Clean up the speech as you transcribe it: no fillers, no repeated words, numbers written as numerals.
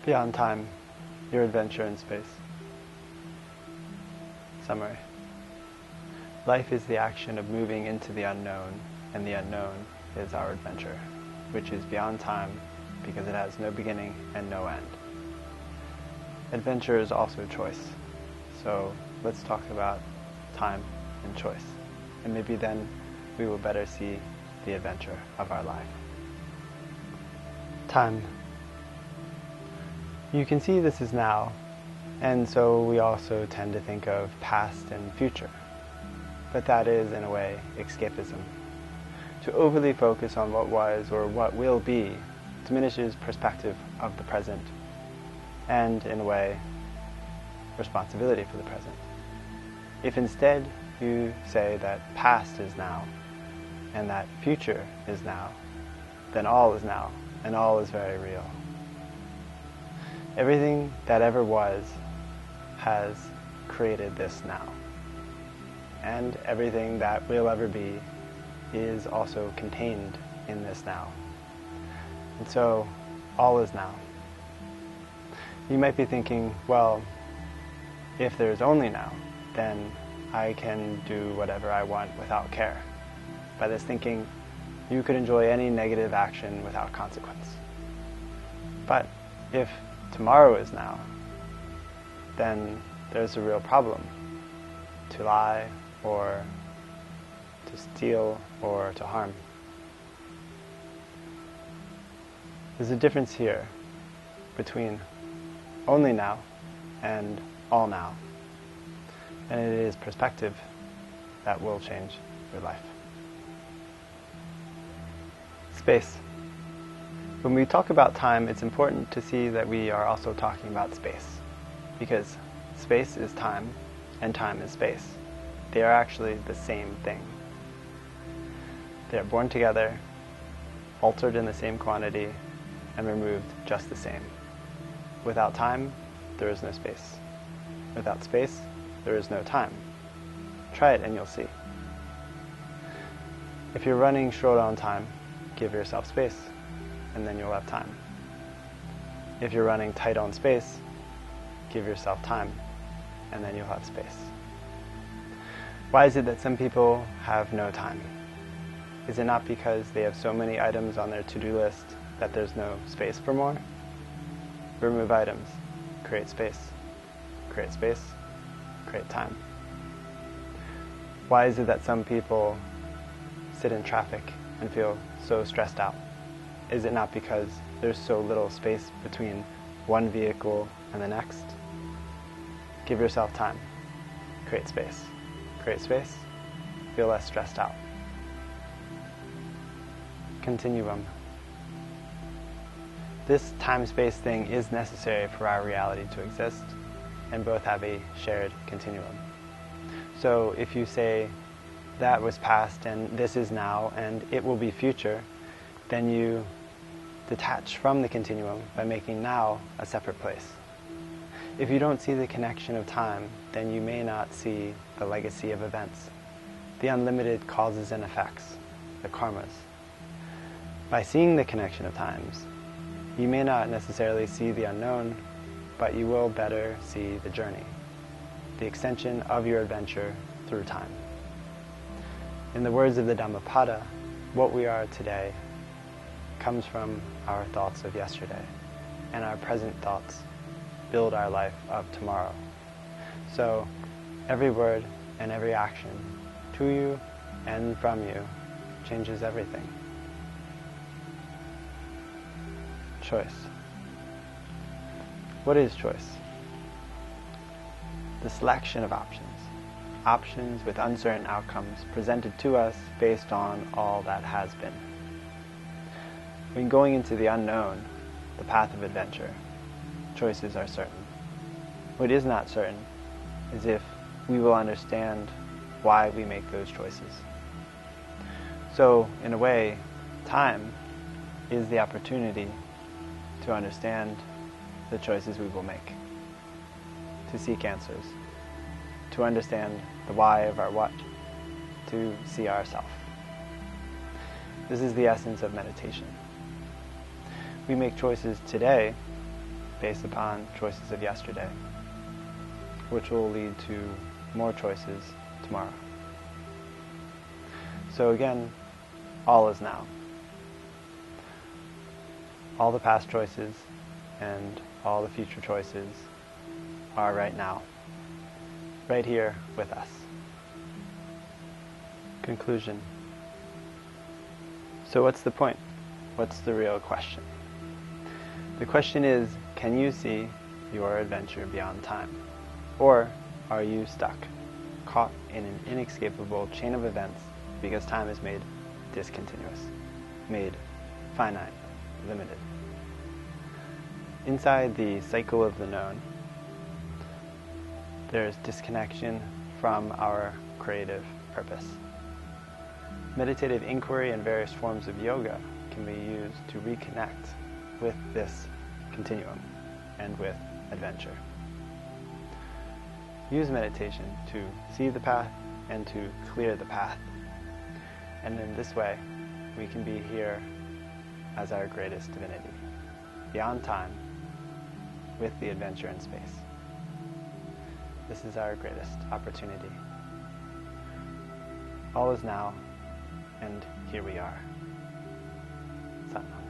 Beyond time, your adventure in space. Summary. Life is the action of moving into the unknown, and the unknown is our adventure, which is beyond time because it has no beginning and no end. Adventure is also choice, so let's talk about time and choice, and maybe then we will better see the adventure of our life. Time. You can see this is now, and so we also tend to think of past and future. But that is, in a way, escapism. To overly focus on what was or what will be diminishes perspective of the present, and, in a way, responsibility for the present. If instead you say that past is now, and that future is now, then all is now, and all is very real. Everything that ever was has created this now. And everything that will ever be is also contained in this now. And so, all is now. You might be thinking, well, if there's only now, then I can do whatever I want without care. By this thinking, you could enjoy any negative action without consequence. But if tomorrow is now, then there's a real problem. To lie, or to steal, or to harm. There's a difference here between only now and all now. And it is perspective that will change your life. Space. When we talk about time, it's important to see that we are also talking about space, because space is time and time is space. They are actually the same thing. They are born together, altered in the same quantity, and removed just the same. Without time, there is no space. Without space, there is no time. Try it and you'll see. If you're running short on time, give yourself space, and then you'll have time. If you're running tight on space, give yourself time, and then you'll have space. Why is it that some people have no time? Is it not because they have so many items on their to-do list that there's no space for more? Remove items, create space. Create space, create time. Why is it that some people sit in traffic and feel so stressed out? Is it not because there's so little space between one vehicle and the next? Give yourself time. Create space. Create space. Feel less stressed out. Continuum. This time-space thing is necessary for our reality to exist, and both have a shared continuum. So if you say that was past and this is now and it will be future, then you detach from the continuum by making now a separate place. If you don't see the connection of time, then you may not see the legacy of events, the unlimited causes and effects, the karmas. By seeing the connection of times, you may not necessarily see the unknown, but you will better see the journey, the extension of your adventure through time. In the words of the Dhammapada, what we are today comes from our thoughts of yesterday, and our present thoughts build our life of tomorrow. So every word and every action to you and from you changes everything. Choice. What is choice? The selection of options. Options with uncertain outcomes presented to us based on all that has been. When going into the unknown, the path of adventure, choices are certain. What is not certain is if we will understand why we make those choices. So, in a way, time is the opportunity to understand the choices we will make, to seek answers, to understand the why of our what, to see ourself. This is the essence of meditation. We make choices today based upon choices of yesterday, which will lead to more choices tomorrow. So again, all is now. All the past choices and all the future choices are right now, right here with us. Conclusion. So what's the point? What's the real question? The question is, can you see your adventure beyond time? Or are you stuck, caught in an inescapable chain of events because time is made discontinuous, made finite, limited? Inside the cycle of the known, there's disconnection from our creative purpose. Meditative inquiry and various forms of yoga can be used to reconnect with this continuum and with adventure. Use meditation to see the path and to clear the path. And in this way, we can be here as our greatest divinity, beyond time, with the adventure in space. This is our greatest opportunity. All is now, and here we are. Satnam.